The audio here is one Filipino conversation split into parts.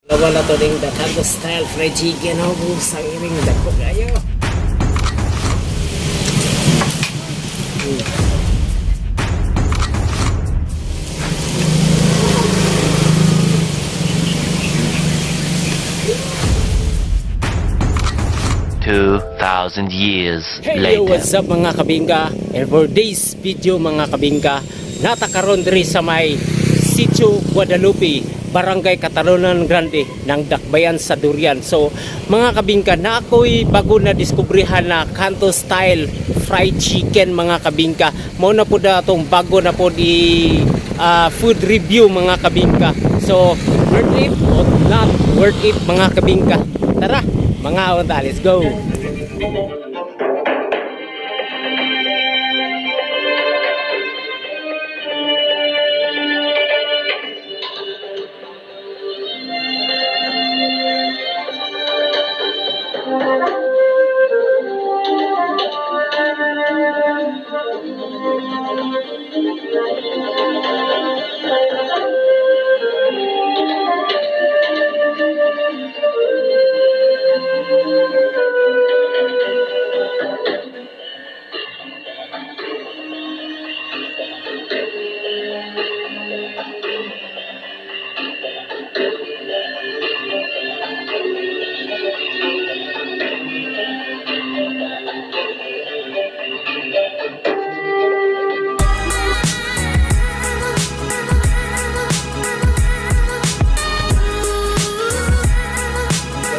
Wala to ding Tagalog style fried chicken o busang iring dako kayo. 2,000 years Hey, later. what's up mga kabingka? And for this video mga kabingka, natakaroon diri sa may Sitio Guadalupe, Barangay Catalunan, Grande ng Dakbayan sa Durian. So mga kabingka, na ako'y bago na diskubrihan na kanto style fried chicken mga kabingka. Mao na po na itong bago na po di food review mga kabingka. So worth it or not worth it mga kabingka? Tara mga onta, let's go!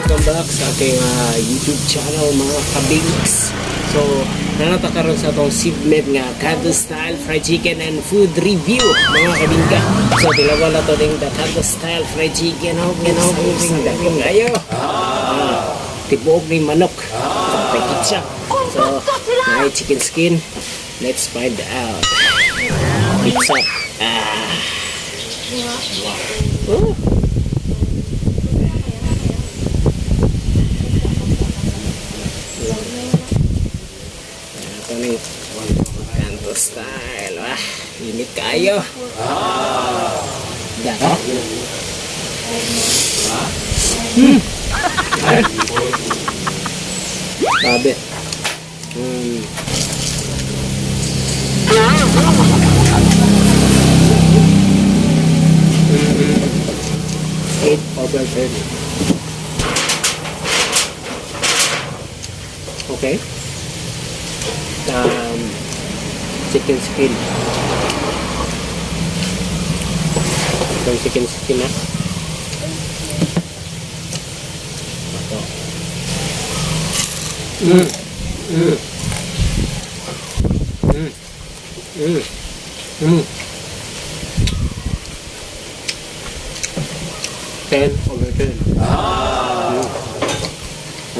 Welcome back sa aking YouTube channel mga kabinks. So, nanatakaroon sa itong segment nga Kanto style fried chicken and food review mga kabingka. So, dalawa na ito ding Kanto style fried chicken o busang dako kayo. Tibuog ni manok. Pakit siya. So, may chicken skin. Let's find out. Pizza. Oh. Ito ni Kanto style. Init kayo. Dara. Babe. Eight over 10. Okay. Chicken skin. Itong chicken skin na. Ito. Ten over 10.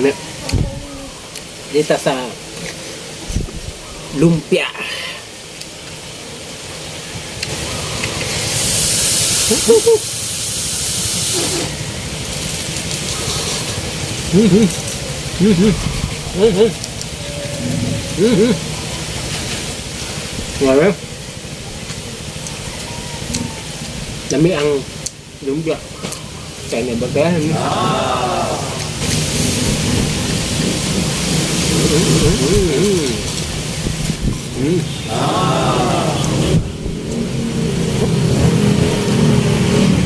Ano? Dito sa lumpia. Ngayon, dami ang lumpia. Kaya na bagahan.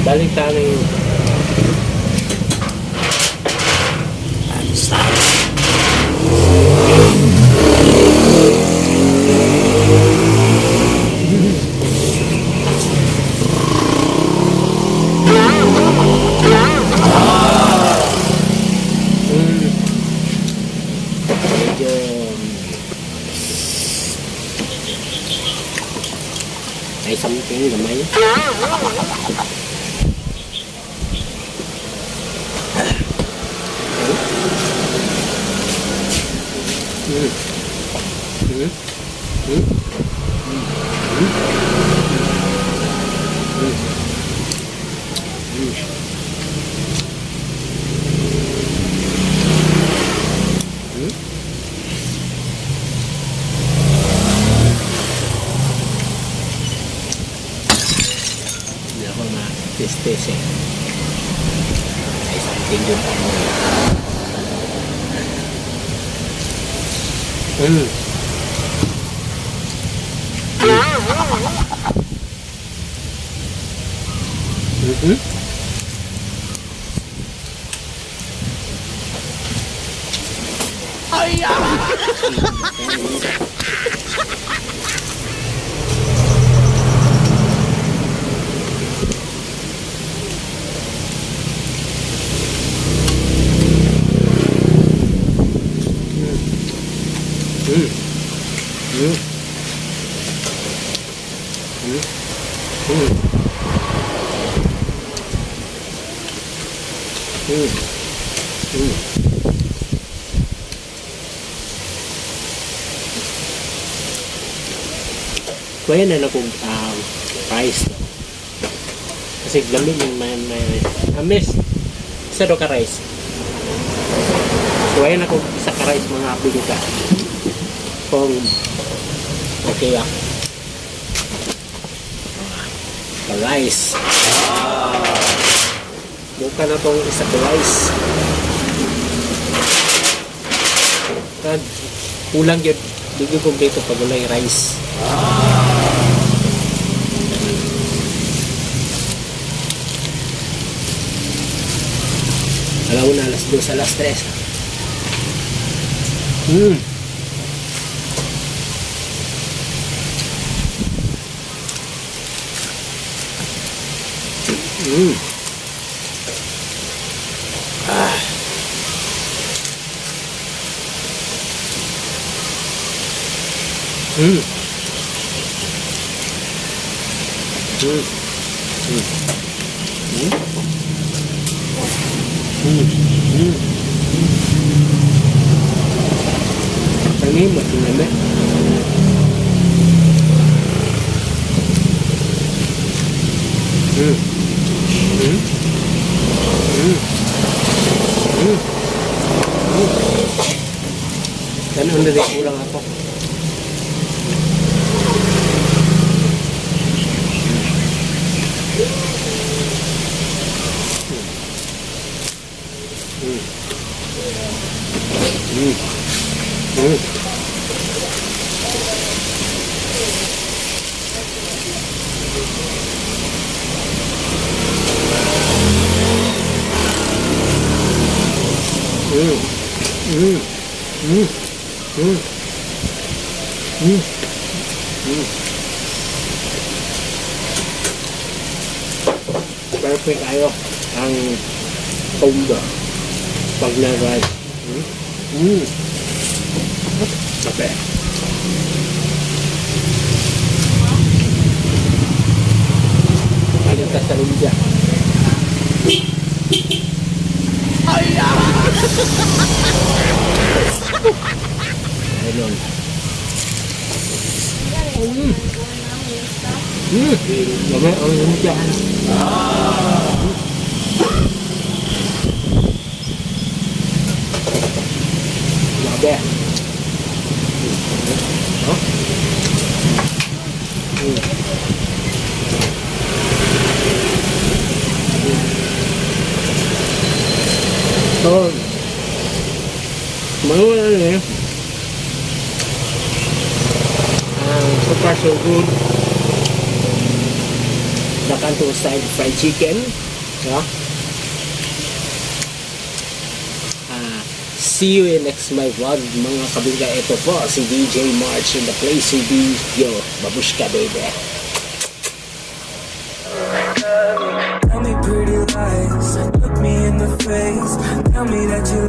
Balik tayo yung may something gamay. Hindi ako na-test eh. tingin pa mo. Mm. Mm-hmm. Kaya na kung rice. Kasi lamin yung may amis. Isa do ka rice. Kaya na kung isa ka rice mga apili ka. Kung okay ah. The rice. Buka na tong isa ka rice. Kad kulang yun. Di ko kompleto pag wala yung rice. Alam mo na, alas 2, alas 3. Mm. Mm. Ah. Mm. Mm. Mm. Ini masih lembek. Dan udah dikulang apa? Perfect kayo ang combo pag na-rice. Sabi. Ada ka sa lumpia. Ayah! Ayun. Lama ang lumpia. Labe. So, manual na so far so good. The Canton style fried chicken. Yeah. See you in next my vlog mga kabingka. Ito po si DJ March in the place to be. Yo, babushka baby. Tell me pretty lies, look me in the face. Tell me that you